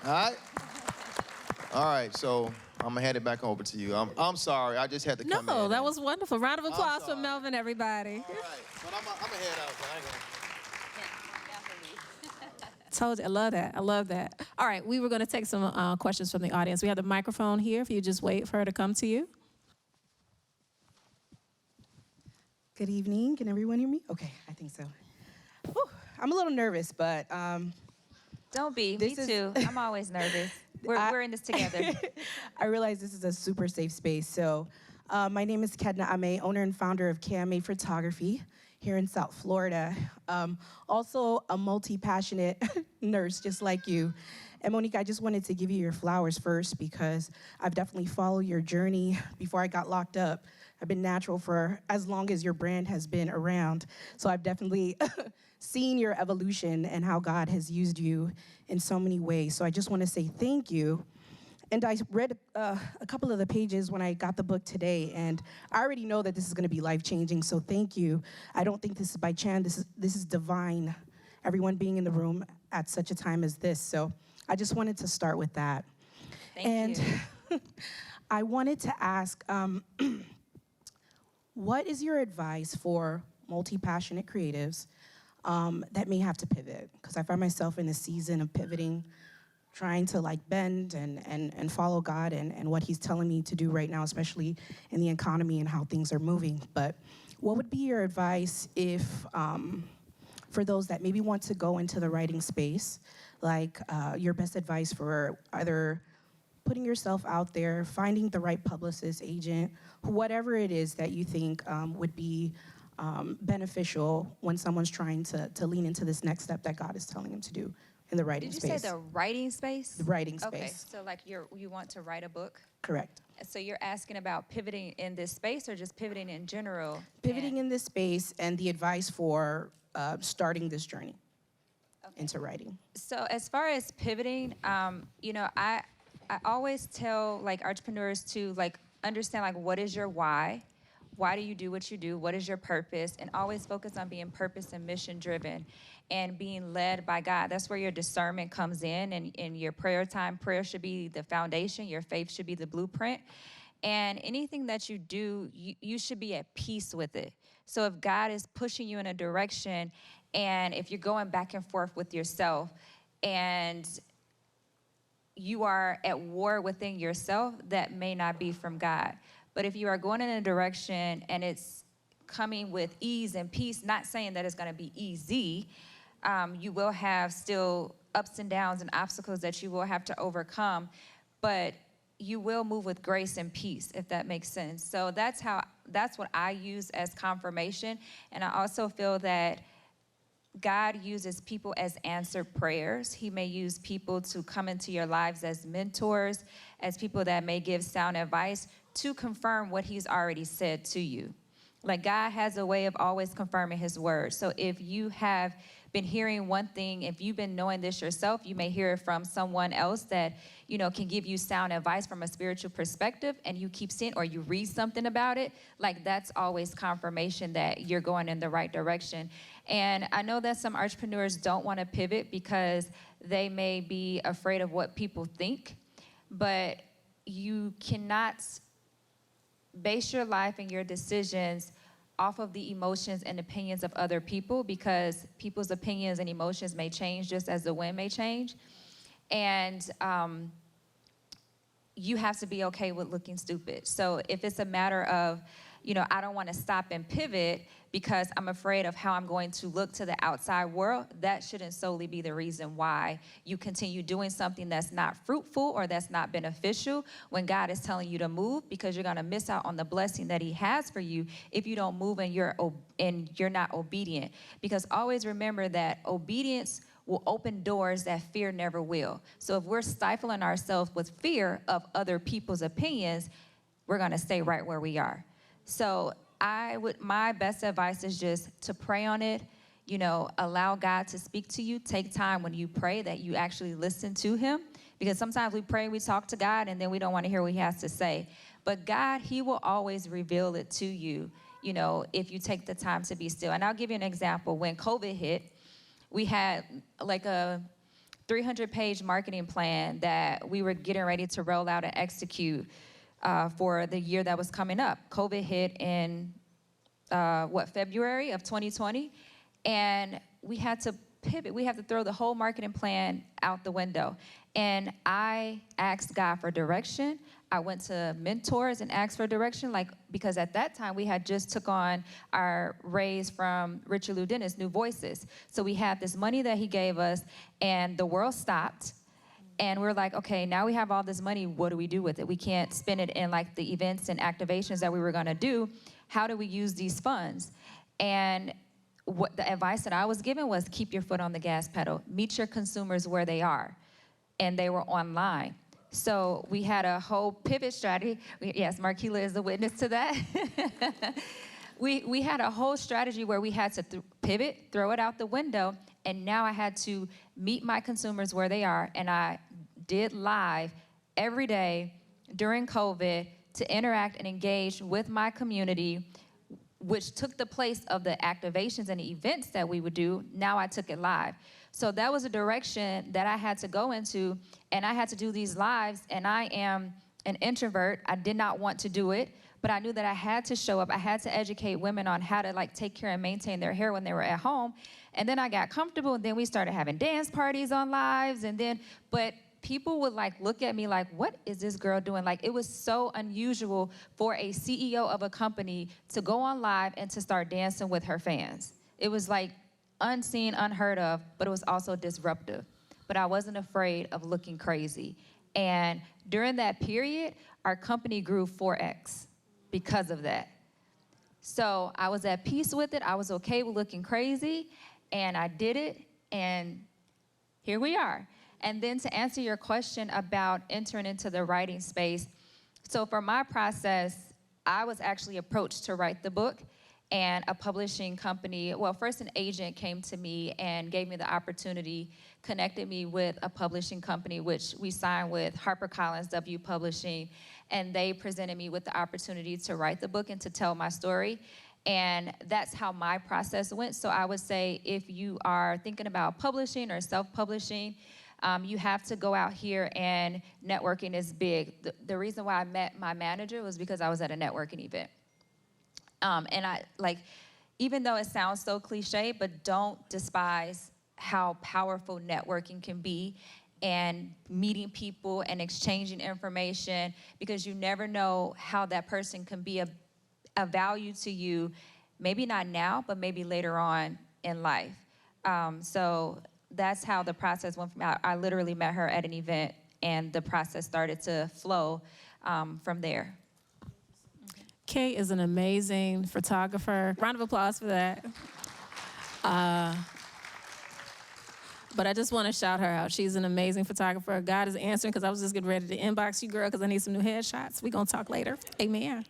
All right? All right, so I'm going to hand it back over to you. I'm sorry. I just had to come in.
No, that was wonderful. Round of applause for Melvin, everybody.
All right, but I'm going to head out. So I ain't gonna...
Told you, I love that. I love that. All right, we were going to take some questions from the audience. We have the microphone here. If you just wait for her to come to you.
Good evening. Can everyone hear me? Okay, I think so. Whew, I'm a little nervous, but
Don't be. Me too. I'm always nervous. We're in this together.
I realize this is a super safe space. So my name is Kedna Ame, owner and founder of KMA Photography here in South Florida. Also a multi-passionate nurse just like you. And Monique, I just wanted to give you your flowers first because I've definitely followed your journey before I got locked up. I've been natural for as long as your brand has been around. So I've definitely seen your evolution and how God has used you in so many ways. So I just want to say thank you. And I read a couple of the pages when I got the book today, and I already know that this is going to be life-changing, so thank you. I don't think this is by chance. This is divine, everyone being in the room at such a time as this. So I just wanted to start with that.
Thank you.
I wanted to ask, what is your advice for multi-passionate creatives that may have to pivot? Because I find myself in a season of pivoting, trying to like bend and follow God and what he's telling me to do right now, especially in the economy and how things are moving. But what would be your advice if, for those that maybe want to go into the writing space, like your best advice for either putting yourself out there, finding the right publicist, agent, whatever it is that you think would be beneficial when someone's trying to lean into this next step that God is telling them to do in the writing space.
Did you say the writing space?
The writing space.
Okay, so like you want to write a book?
Correct.
So you're asking about pivoting in this space or just pivoting in general?
Pivoting in this space and the advice for starting this journey into writing.
So as far as pivoting, I always tell like entrepreneurs to like understand like what is your why? Why do you do what you do? What is your purpose? And always focus on being purpose and mission driven and being led by God. That's where your discernment comes in, and in your prayer time. Prayer should be the foundation. Your faith should be the blueprint. And anything that you do, you should be at peace with it. So if God is pushing you in a direction, and if you're going back and forth with yourself, and you are at war within yourself, that may not be from God. But if you are going in a direction and it's coming with ease and peace, not saying that it's going to be easy, you will have still ups and downs and obstacles that you will have to overcome, but you will move with grace and peace, if that makes sense. So that's what I use as confirmation. And I also feel that God uses people as answered prayers. He may use people to come into your lives as mentors, as people that may give sound advice to confirm what he's already said to you. Like, God has a way of always confirming his word. So if you have been hearing one thing, if you've been knowing this yourself, you may hear it from someone else that, can give you sound advice from a spiritual perspective, and you keep seeing, or you read something about it, like, that's always confirmation that you're going in the right direction. And I know that some entrepreneurs don't want to pivot because they may be afraid of what people think, but you cannot base your life and your decisions off of the emotions and opinions of other people, because people's opinions and emotions may change just as the wind may change. And you have to be okay with looking stupid. So if it's a matter of, I don't want to stop and pivot because I'm afraid of how I'm going to look to the outside world, that shouldn't solely be the reason why you continue doing something that's not fruitful or that's not beneficial when God is telling you to move, because you're going to miss out on the blessing that he has for you if you don't move and you're not obedient. Because always remember that obedience will open doors that fear never will. So if we're stifling ourselves with fear of other people's opinions, we're going to stay right where we are. So my best advice is just to pray on it, allow God to speak to you. Take time when you pray that you actually listen to him, because sometimes we pray, we talk to God, and then we don't want to hear what he has to say. But God, he will always reveal it to you, if you take the time to be still. And I'll give you an example. When COVID hit, we had like a 300-page marketing plan that we were getting ready to roll out and execute for the year that was coming up. COVID hit in, February of 2020? And we had to pivot. We had to throw the whole marketing plan out the window. And I asked God for direction. I went to mentors and asked for direction, because at that time we had just took on our raise from Richard Lou Dennis, New Voices. So we had this money that he gave us, and the world stopped. And we're like, okay, now we have all this money. What do we do with it? We can't spend it in the events and activations that we were going to do. How do we use these funds? And what the advice that I was given was, keep your foot on the gas pedal. Meet your consumers where they are. And they were online. So we had a whole pivot strategy. Yes, Marquila is a witness to that. We had a whole strategy where we had to pivot, throw it out the window, and now I had to meet my consumers where they are, and I did live every day during COVID to interact and engage with my community, which took the place of the activations and the events that we would do. Now I took it live. So that was a direction that I had to go into, and I had to do these lives, and I am an introvert. I did not want to do it, but I knew that I had to show up. I had to educate women on how to take care and maintain their hair when they were at home. And then I got comfortable, and then we started having dance parties on lives, but people would look at me like, what is this girl doing? It was so unusual for a CEO of a company to go on live and to start dancing with her fans. It was unseen, unheard of, but it was also disruptive. But I wasn't afraid of looking crazy. And during that period, our company grew 4x because of that. So I was at peace with it. I was okay with looking crazy, and I did it, and here we are. And then to answer your question about entering into the writing space, so for my process, I was actually approached to write the book, and a publishing company, first an agent came to me and gave me the opportunity, connected me with a publishing company, which we signed with HarperCollins W Publishing, and they presented me with the opportunity to write the book and to tell my story. And that's how my process went. So I would say if you are thinking about publishing or self-publishing, you have to go out here, and networking is big. The reason why I met my manager was because I was at a networking event. And even though it sounds so cliche, but don't despise how powerful networking can be, and meeting people and exchanging information, because you never know how that person can be a value to you, maybe not now, but maybe later on in life. So that's how the process went from out. I literally met her at an event, and the process started to flow from there.
Kay is an amazing photographer. Round of applause for that. But I just want to shout her out. She's an amazing photographer. God is answering, because I was just getting ready to inbox you, girl, because I need some new headshots. We're going to talk later. Amen.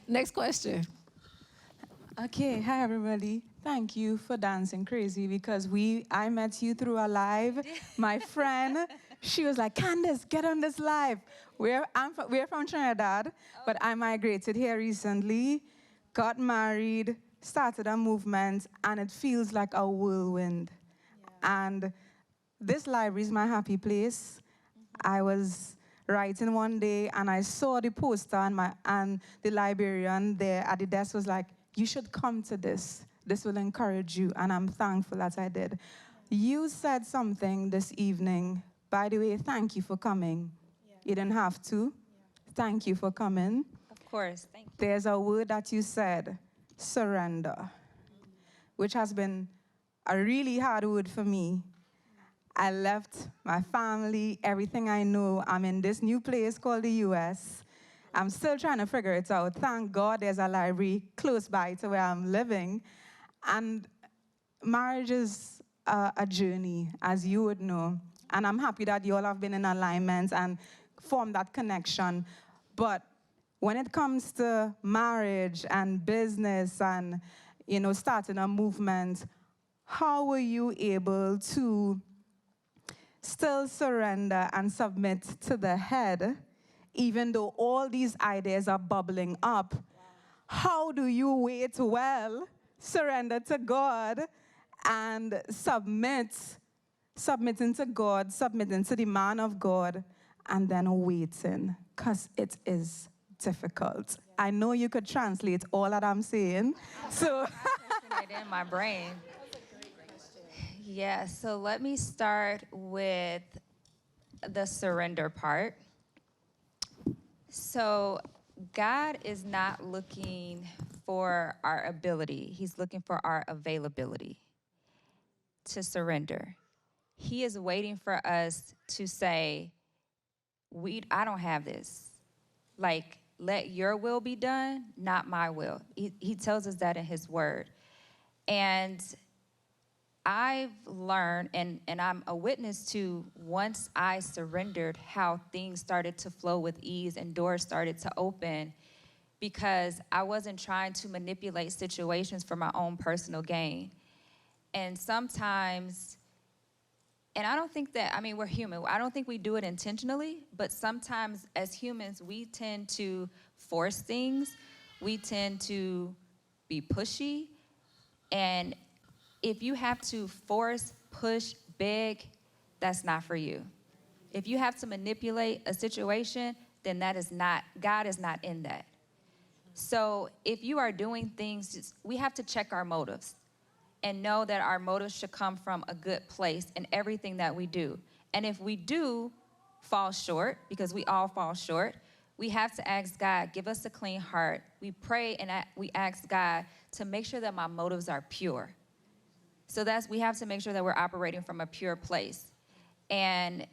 Next question.
Okay, hi everybody. Thank you for dancing crazy, because I met you through a live. My friend, she was like, Candace, get on this live. We're from Trinidad, but I migrated here recently, got married, started a movement, and it feels like a whirlwind. And this library is my happy place. I was writing one day, and I saw the poster, and the librarian there at the desk was like, you should come to this. This will encourage you, and I'm thankful that I did. You said something this evening. By the way, thank you for coming. You didn't have to. Thank you for coming.
Of course, thank you.
There's a word that you said, surrender, which has been a really hard word for me. I left my family, everything I know. I'm in this new place called the US. I'm still trying to figure it out. Thank God there's a library close by to where I'm living. And marriage is a journey, as you would know. And I'm happy that you all have been in alignment and formed that connection. But when it comes to marriage and business and, starting a movement, how were you able to still surrender and submit to the head, even though all these ideas are bubbling up? How do you wait well, surrender to God, and submitting to God, submitting to the man of God, and then waiting? Because it is difficult. I know you could translate all that I'm saying. So
In my brain. Yeah, so let me start with the surrender part. So God is not looking for our ability. He's looking for our availability to surrender. He is waiting for us to say, I don't have this. Like, let your will be done, not my will. He tells us that in his word. And I've learned, and I'm a witness to, once I surrendered, how things started to flow with ease and doors started to open, because I wasn't trying to manipulate situations for my own personal gain. And sometimes, and I don't think that, we're human. I don't think we do it intentionally, but sometimes as humans, we tend to force things. We tend to be pushy. And if you have to force, push, beg, that's not for you. If you have to manipulate a situation, then God is not in that. So if you are doing things, we have to check our motives and know that our motives should come from a good place in everything that we do. And if we do fall short, because we all fall short, we have to ask God, give us a clean heart. We pray and we ask God to make sure that my motives are pure. So we have to make sure that we're operating from a pure place. And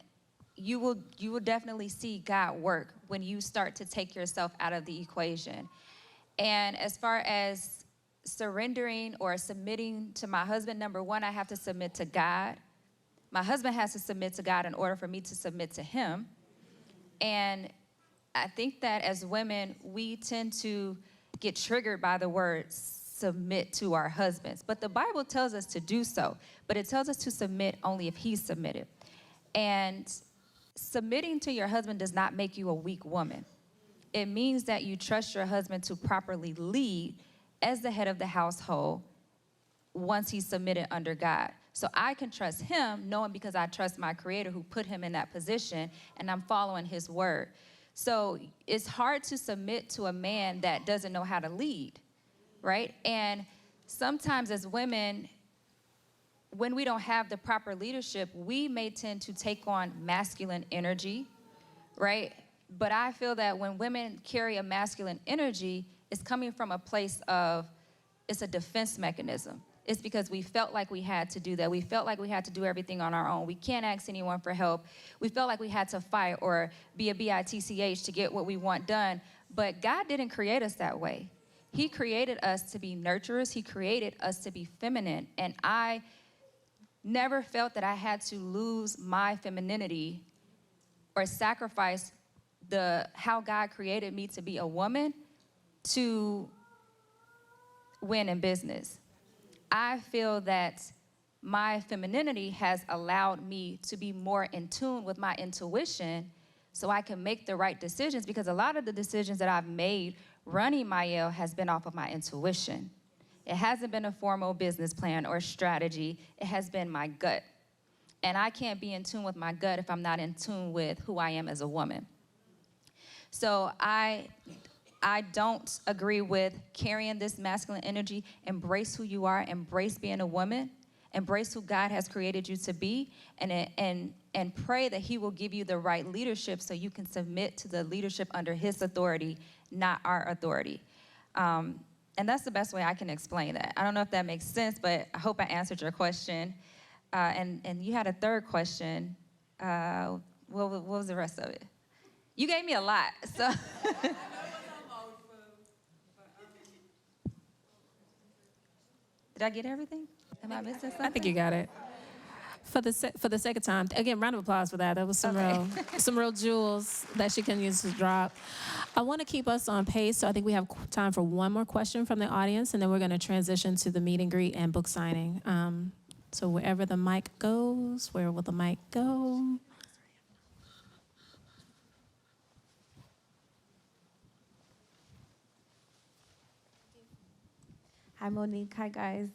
you will definitely see God work when you start to take yourself out of the equation. And as far as surrendering or submitting to my husband, number one, I have to submit to God. My husband has to submit to God in order for me to submit to him. And I think that as women, we tend to get triggered by the word submit to our husbands. But the Bible tells us to do so. But it tells us to submit only if he's submitted. And submitting to your husband does not make you a weak woman. It means that you trust your husband to properly lead as the head of the household once he's submitted under God. So I can trust him, knowing because I trust my Creator who put him in that position, and I'm following his word. So it's hard to submit to a man that doesn't know how to lead, right? And sometimes as women, when we don't have the proper leadership, we may tend to take on masculine energy, right? But I feel that when women carry a masculine energy, it's coming from a place of, it's a defense mechanism. It's because we felt like we had to do that. We felt like we had to do everything on our own. We can't ask anyone for help. We felt like we had to fight or be a bitch to get what we want done. But God didn't create us that way. He created us to be nurturers. He created us to be feminine. And I never felt that I had to lose my femininity or sacrifice how God created me to be a woman to win in business. I feel that my femininity has allowed me to be more in tune with my intuition so I can make the right decisions, because a lot of the decisions that I've made running Mielle has been off of my intuition. It hasn't been a formal business plan or strategy. It has been my gut. And I can't be in tune with my gut if I'm not in tune with who I am as a woman. So I don't agree with carrying this masculine energy. Embrace who you are, embrace being a woman, embrace who God has created you to be, and pray that he will give you the right leadership so you can submit to the leadership under his authority, not our authority. And that's the best way I can explain that. I don't know if that makes sense, but I hope I answered your question. And you had a third question. What was the rest of it? You gave me a lot, so. Did I get everything? Am I missing something?
I think you got it. For the sake of time, again, round of applause for that. That was some real jewels that she can use to drop. I want to keep us on pace, so I think we have time for one more question from the audience, and then we're going to transition to the meet and greet and book signing. So wherever the mic goes, where will the mic go?
Hi, Monique. Hi, guys.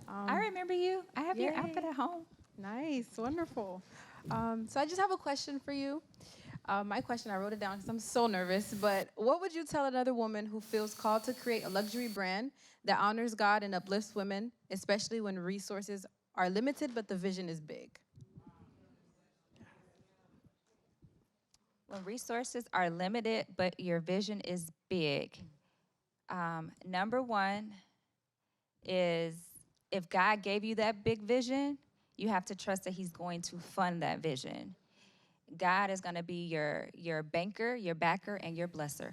I remember you. I have your outfit at home.
Nice. Wonderful. So I just have a question for you. My question, I wrote it down because I'm so nervous, but what would you tell another woman who feels called to create a luxury brand that honors God and uplifts women, especially when resources are limited but the vision is big?
When resources are limited but your vision is big, number one is, if God gave you that big vision, you have to trust that he's going to fund that vision. God is going to be your banker, your backer, and your blesser.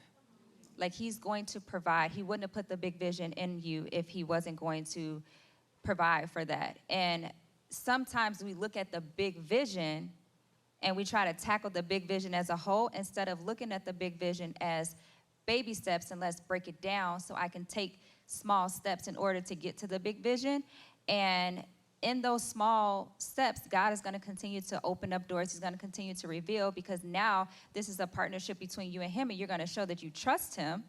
Like, he's going to provide. He wouldn't have put the big vision in you if he wasn't going to provide for that. And sometimes we look at the big vision and we try to tackle the big vision as a whole instead of looking at the big vision as baby steps, and let's break it down so I can take small steps in order to get to the big vision. And in those small steps, God is going to continue to open up doors. He's going to continue to reveal, because now this is a partnership between you and him, and you're going to show that you trust him.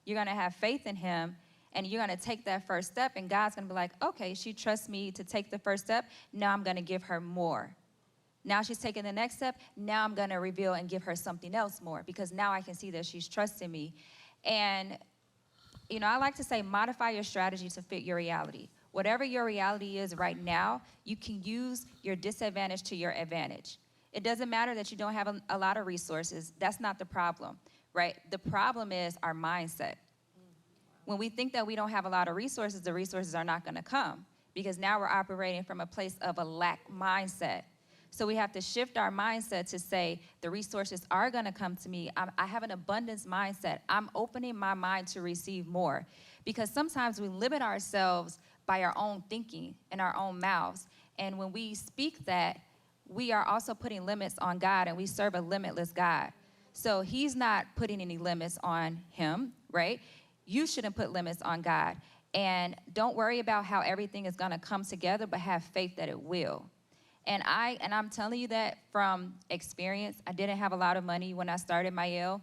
You're going to have faith in him, and you're going to take that first step, and God's going to be like, okay, she trusts me to take the first step. Now I'm going to give her more. Now she's taking the next step. Now I'm going to reveal and give her something else more, because now I can see that she's trusting me. And, you know, I like to say, modify your strategy to fit your reality. Whatever your reality is right now, you can use your disadvantage to your advantage. It doesn't matter that you don't have a lot of resources. That's not the problem, right? The problem is our mindset. When we think that we don't have a lot of resources, the resources are not going to come, because now we're operating from a place of a lack mindset. So we have to shift our mindset to say, the resources are going to come to me. I have an abundance mindset. I'm opening my mind to receive more, because sometimes we limit ourselves by our own thinking and our own mouths. And when we speak that, we are also putting limits on God, and we serve a limitless God. So he's not putting any limits on him, right? You shouldn't put limits on God. And don't worry about how everything is going to come together, but have faith that it will. And I'm telling you that from experience. I didn't have a lot of money when I started Mielle.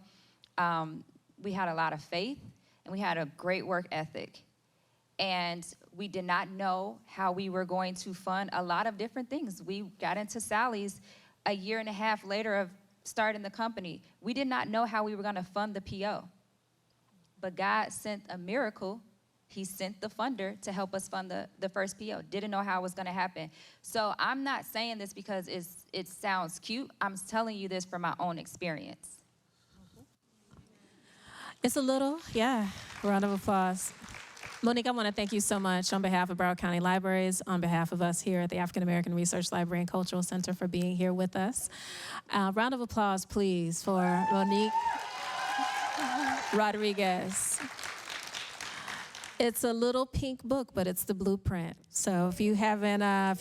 We had a lot of faith, and we had a great work ethic. And we did not know how we were going to fund a lot of different things. We got into Sally's a year and a half later of starting the company. We did not know how we were going to fund the PO. But God sent a miracle. He sent the funder to help us fund the first PO. Didn't know how it was going to happen. So I'm not saying this because it sounds cute. I'm telling you this from my own experience.
It's a little, round of applause. Monique, I want to thank you so much on behalf of Broward County Libraries, on behalf of us here at the African American Research Library and Cultural Center, for being here with us. Round of applause, please, for Monique Rodriguez. It's a little pink book, but it's the blueprint. So if you haven't,
I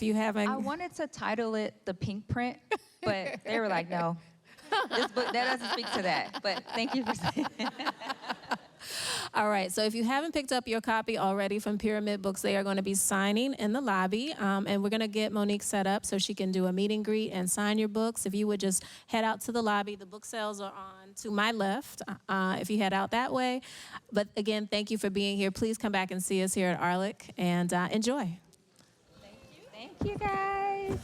wanted to title it The Pink Print, but they were like, no, this book, that doesn't speak to that. But thank you for saying that.
All right, so if you haven't picked up your copy already from Pyramid Books, they are going to be signing in the lobby, and we're going to get Monique set up so she can do a meet and greet and sign your books. If you would just head out to the lobby, the book sales are on to my left if you head out that way. But again, thank you for being here. Please come back and see us here at AARLCC, and enjoy.
Thank you, guys.